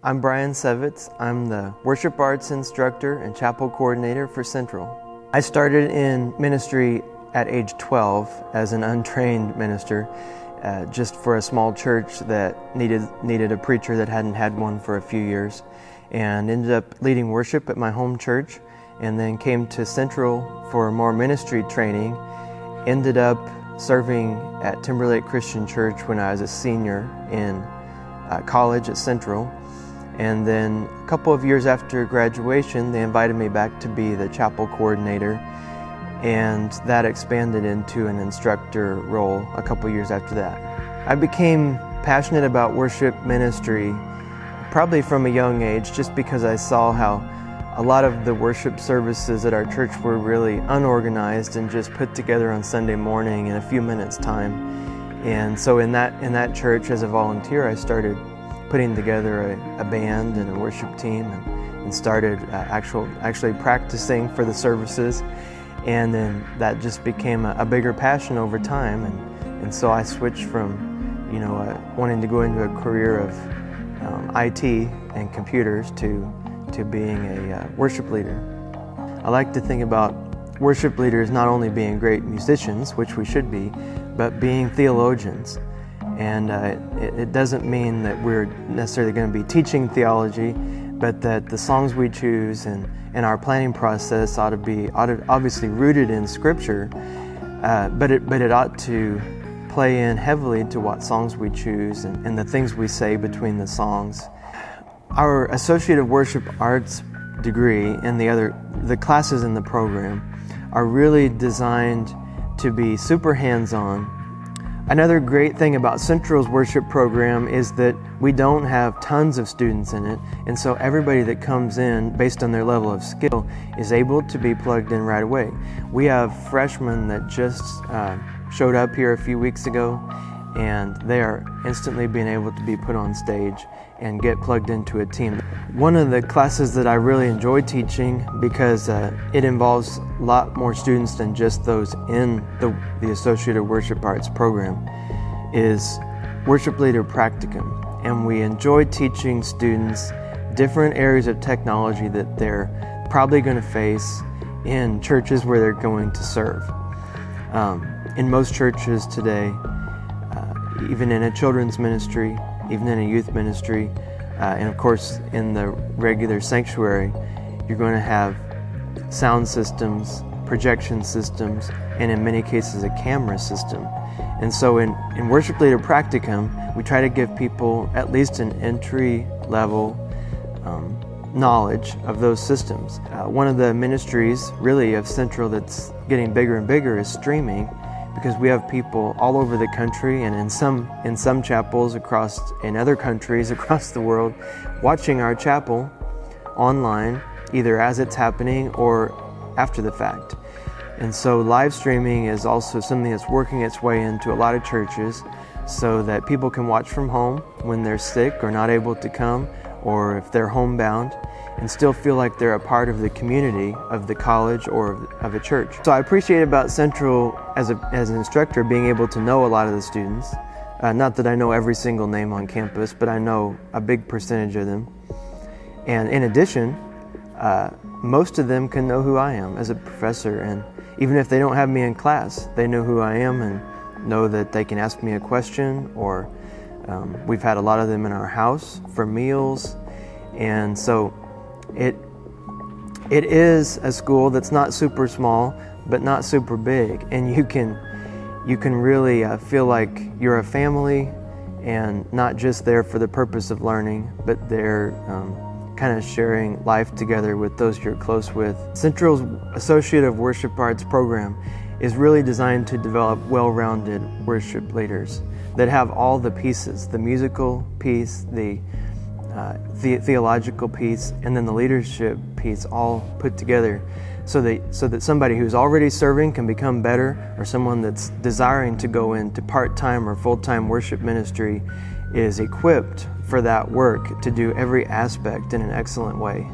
I'm Brian Sevits. I'm the worship arts instructor and chapel coordinator for Central. I started in ministry at age 12 as an untrained minister, just for a small church that needed a preacher that hadn't had one for a few years, and ended up leading worship at my home church, and then came to Central for more ministry training. Ended up serving at Timberlake Christian Church when I was a senior in college at Central. And then a couple of years after graduation, they invited me back to be the chapel coordinator, and that expanded into an instructor role a couple years after that. I became passionate about worship ministry probably from a young age, just because I saw how a lot of the worship services at our church were really unorganized and just put together on Sunday morning in a few minutes time. And so in that church, as a volunteer, I started putting together a band and a worship team, and started actually practicing for the services. And then that just became a bigger passion over time, and so I switched from wanting to go into a career of IT and computers to being a worship leader. I like to think about worship leaders not only being great musicians, which we should be, but being theologians. And it doesn't mean that we're necessarily going to be teaching theology, but that the songs we choose and our planning process ought to be obviously rooted in Scripture, but it ought to play in heavily to what songs we choose and the things we say between the songs. Our Associate of Worship Arts degree and the classes in the program are really designed to be super hands-on. Another great thing about Central's worship program is that we don't have tons of students in it, and so everybody that comes in, based on their level of skill, is able to be plugged in right away. We have freshmen that just showed up here a few weeks ago, and they are instantly being able to be put on stage and get plugged into a team. One of the classes that I really enjoy teaching, because it involves a lot more students than just those in the Associate of Worship Arts program, is Worship Leader Practicum. And we enjoy teaching students different areas of technology that they're probably going to face in churches where they're going to serve. In most churches today, even in a children's ministry, even in a youth ministry, and of course in the regular sanctuary, you're going to have sound systems, projection systems, and in many cases a camera system. And so in Worship Leader Practicum, we try to give people at least an entry-level knowledge of those systems. One of the ministries really of Central that's getting bigger and bigger is streaming, because we have people all over the country and in some chapels in other countries across the world watching our chapel online, either as it's happening or after the fact. And so live streaming is also something that's working its way into a lot of churches, so that people can watch from home when they're sick or not able to come, or if they're homebound, and still feel like they're a part of the community of the college or of a church. So I appreciate about Central as an instructor being able to know a lot of the students. Not that I know every single name on campus, but I know a big percentage of them. And in addition, most of them can know who I am as a professor, and even if they don't have me in class, they know who I am and know that they can ask me a question, or we've had a lot of them in our house for meals. And so it is a school that's not super small, but not super big, and you can really feel like you're a family, and not just there for the purpose of learning, but they're kind of sharing life together with those you're close with. Central's Associate of Worship Arts program is really designed to develop well-rounded worship leaders that have all the pieces: the musical piece, the theological piece, and then the leadership piece, all put together, so that somebody who's already serving can become better, or someone that's desiring to go into part-time or full-time worship ministry is equipped for that work to do every aspect in an excellent way.